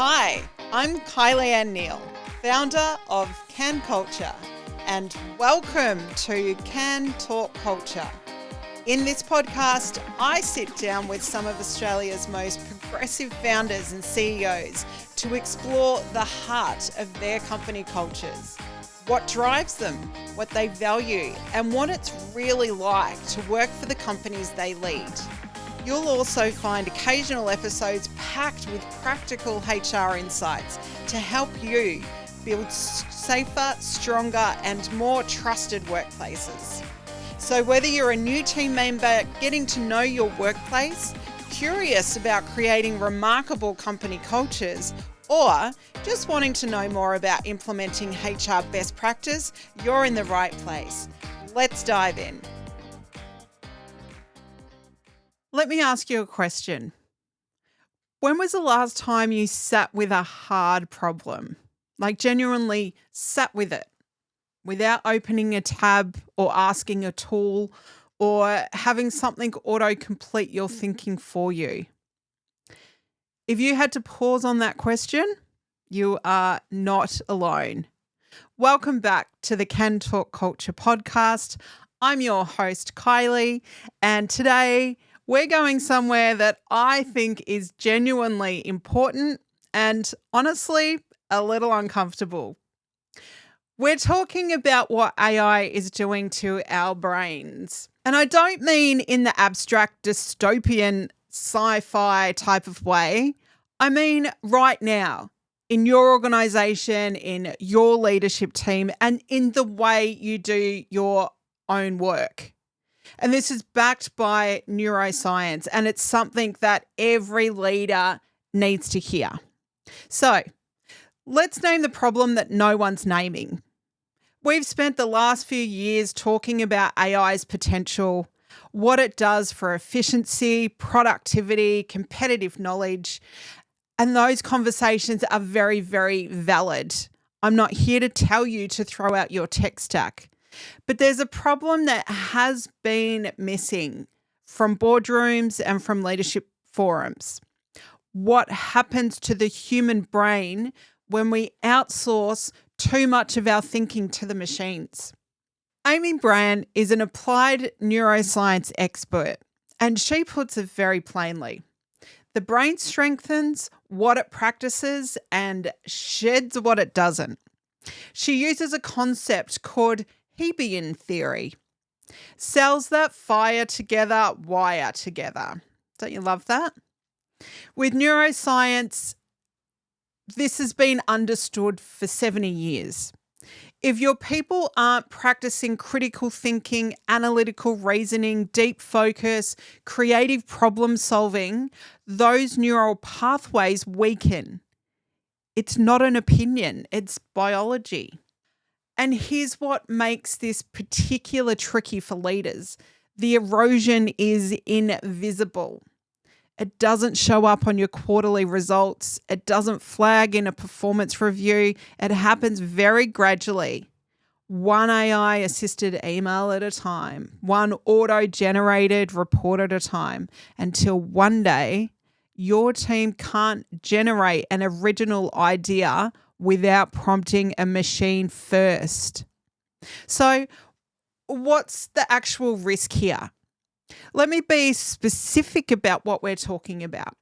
Hi, I'm Kylie and Neil, founder of Kan Culture, and welcome to Kan Talk Culture. In this podcast, I sit down with some of Australia's most progressive founders and CEOs to explore the heart of their company cultures, what drives them, what they value, and what it's really like to work for the companies they lead. You'll also find occasional episodes packed with practical HR insights to help you build safer, stronger, and more trusted workplaces. So whether you're a new team member getting to know your workplace, curious about creating remarkable company cultures, or just wanting to know more about implementing HR best practice, you're in the right place. Let's dive in. Let me ask you a question. When was the last time you sat with a hard problem? Like genuinely sat with it without opening a tab or asking a tool or having something auto-complete your thinking for you? If you had to pause on that question, you are not alone. Welcome back to the Kan Talk Culture podcast. I'm your host, Kylie, and today we're going somewhere that I think is genuinely important and honestly a little uncomfortable. We're talking about what AI is doing to our brains. And I don't mean in the abstract dystopian sci-fi type of way. I mean right now, in your organization, in your leadership team, and in the way you do your own work. And this is backed by neuroscience, and it's something that every leader needs to hear. So let's name the problem that no one's naming. We've spent the last few years talking about AI's potential, what it does for efficiency, productivity, competitive knowledge, and those conversations are very, very valid. I'm not here to tell you to throw out your tech stack. But there's a problem that has been missing from boardrooms and from leadership forums. What happens to the human brain when we outsource too much of our thinking to the machines? Amy Brand is an applied neuroscience expert, and she puts it very plainly. The brain strengthens what it practices and sheds what it doesn't. She uses a concept called Hebbian theory. Cells that fire together, wire together. Don't you love that? With neuroscience, this has been understood for 70 years. If your people aren't practicing critical thinking, analytical reasoning, deep focus, creative problem solving, those neural pathways weaken. It's not an opinion, it's biology. And here's what makes this particular tricky for leaders. The erosion is invisible. It doesn't show up on your quarterly results. It doesn't flag in a performance review. It happens very gradually. One AI-assisted email at a time, one auto-generated report at a time, until one day your team can't generate an original idea without prompting a machine first. So what's the actual risk here? Let me be specific about what we're talking about.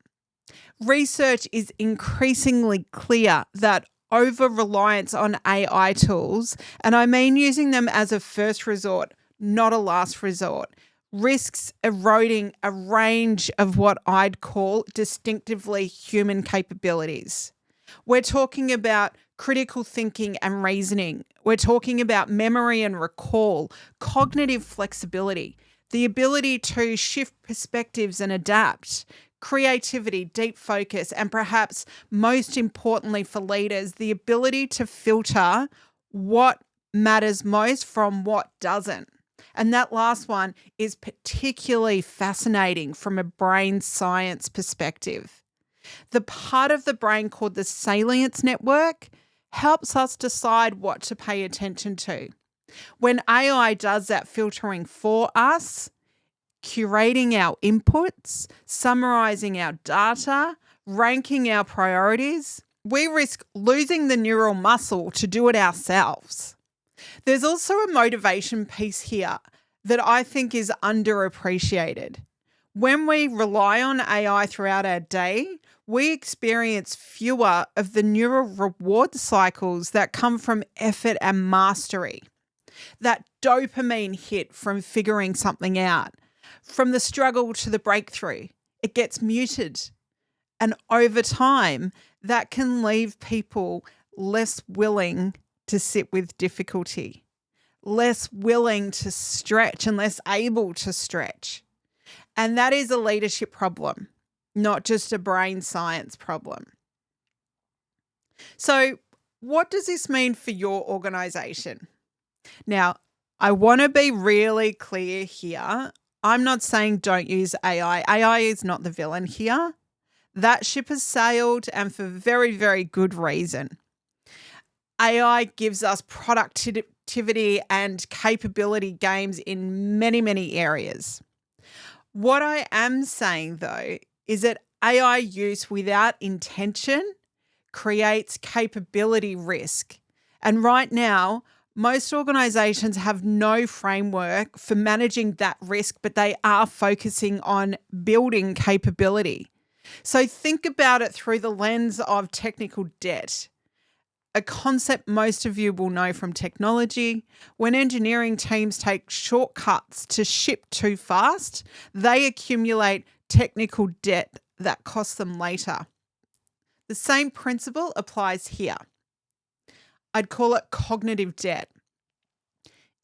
Research is increasingly clear that over-reliance on AI tools, and I mean using them as a first resort, not a last resort, risks eroding a range of what I'd call distinctively human capabilities. We're talking about critical thinking and reasoning. We're talking about memory and recall, cognitive flexibility, the ability to shift perspectives and adapt, creativity, deep focus, and perhaps most importantly for leaders, the ability to filter what matters most from what doesn't. And that last one is particularly fascinating from a brain science perspective. The part of the brain called the salience network helps us decide what to pay attention to. When AI does that filtering for us, curating our inputs, summarizing our data, ranking our priorities, we risk losing the neural muscle to do it ourselves. There's also a motivation piece here that I think is underappreciated. When we rely on AI throughout our day, we experience fewer of the neural reward cycles that come from effort and mastery. That dopamine hit from figuring something out, from the struggle to the breakthrough, it gets muted. And over time, that can leave people less willing to sit with difficulty, less willing to stretch and less able to stretch. And that is a leadership problem, not just a brain science problem. So, what does this mean for your organization? Now, I want to be really clear here. I'm not saying don't use AI. AI is not the villain here. That ship has sailed, and for very, very good reason. AI gives us productivity and capability gains in many, many areas. What I am saying, though, is that AI use without intention creates capability risk. And right now, most organizations have no framework for managing that risk, but they are focusing on building capability. So think about it through the lens of technical debt. A concept most of you will know from technology. When engineering teams take shortcuts to ship too fast, they accumulate technical debt that costs them later. The same principle applies here. I'd call it cognitive debt.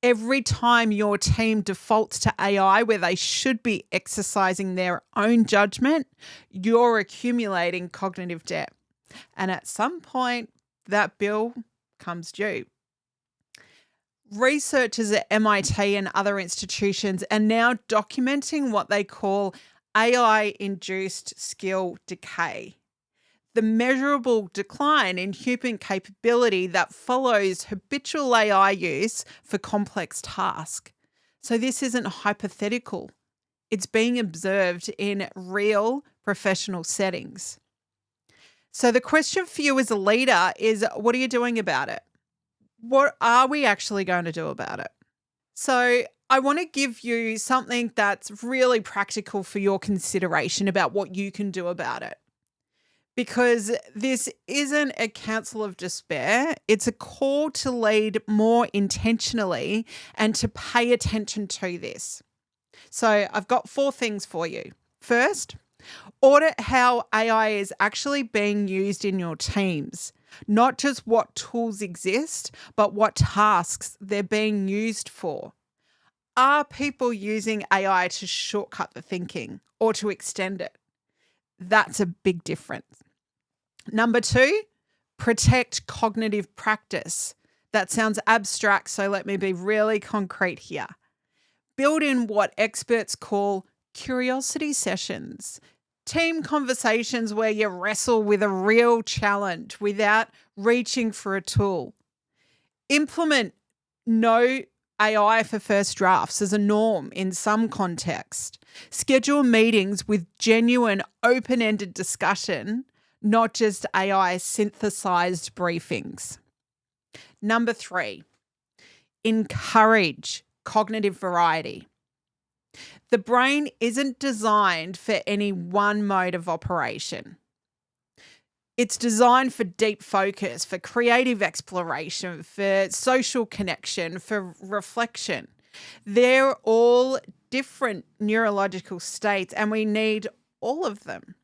Every time your team defaults to AI where they should be exercising their own judgment, you're accumulating cognitive debt. And at some point, that bill comes due. Researchers at MIT and other institutions are now documenting what they call AI-induced skill decay, the measurable decline in human capability that follows habitual AI use for complex tasks. So this isn't hypothetical. It's being observed in real professional settings. So the question for you as a leader is, what are you doing about it? What are we actually going to do about it? So I want to give you something that's really practical for your consideration about what you can do about it. Because this isn't a counsel of despair. It's a call to lead more intentionally and to pay attention to this. So I've got 4 things for you. First, audit how AI is actually being used in your teams, not just what tools exist, but what tasks they're being used for. Are people using AI to shortcut the thinking or to extend it? That's a big difference. Number 2, protect cognitive practice. That sounds abstract, so let me be really concrete here. Build in what experts call curiosity sessions. Team conversations where you wrestle with a real challenge without reaching for a tool. Implement no AI for first drafts as a norm in some context. Schedule meetings with genuine open-ended discussion, not just AI synthesized briefings. Number 3, encourage cognitive variety. The brain isn't designed for any one mode of operation. It's designed for deep focus, for creative exploration, for social connection, for reflection. They're all different neurological states, and we need all of them.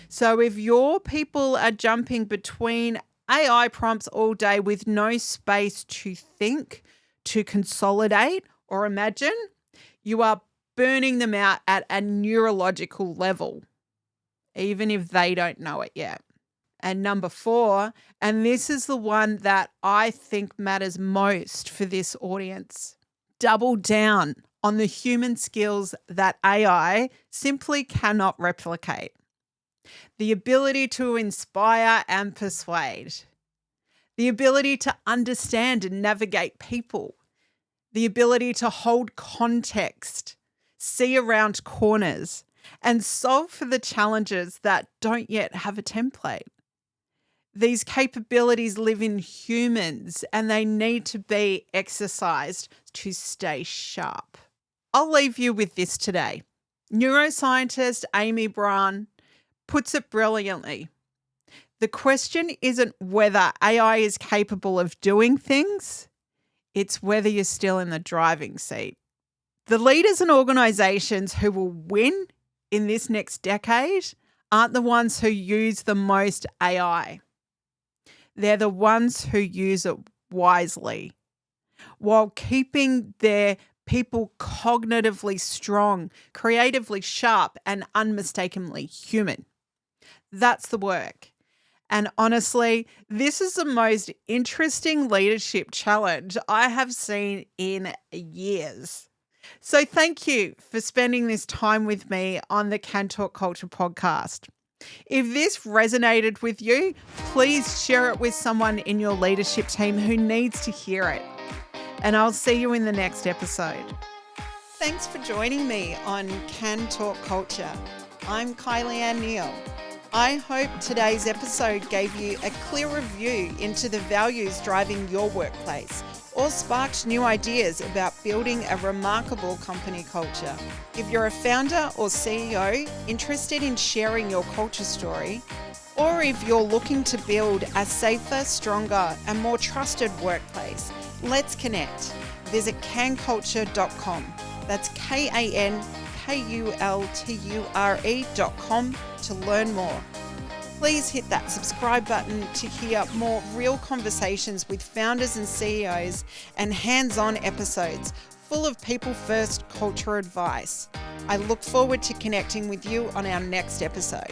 So if your people are jumping between AI prompts all day with no space to think, to consolidate or imagine, you are burning them out at a neurological level, even if they don't know it yet. And number 4, and this is the one that I think matters most for this audience, double down on the human skills that AI simply cannot replicate. The ability to inspire and persuade, the ability to understand and navigate people, the ability to hold context, see around corners, and solve for the challenges that don't yet have a template. These capabilities live in humans and they need to be exercised to stay sharp. I'll leave you with this today. Neuroscientist Amy Brown puts it brilliantly. The question isn't whether AI is capable of doing things, it's whether you're still in the driving seat. The leaders and organizations who will win in this next decade aren't the ones who use the most AI. They're the ones who use it wisely while keeping their people cognitively strong, creatively sharp, and unmistakably human. That's the work. And honestly, this is the most interesting leadership challenge I have seen in years. So thank you for spending this time with me on the Kan Talk Culture podcast. If this resonated with you, please share it with someone in your leadership team who needs to hear it. And I'll see you in the next episode. Thanks for joining me on Kan Talk Culture. I'm Kylie Neal. I hope today's episode gave you a clearer view into the values driving your workplace or sparked new ideas about building a remarkable company culture. If you're a founder or CEO interested in sharing your culture story, or if you're looking to build a safer, stronger, and more trusted workplace, let's connect. Visit kanculture.com. That's kankulture.com to learn more. Please hit that subscribe button to hear more real conversations with founders and CEOs and hands-on episodes full of people-first culture advice. I look forward to connecting with you on our next episode.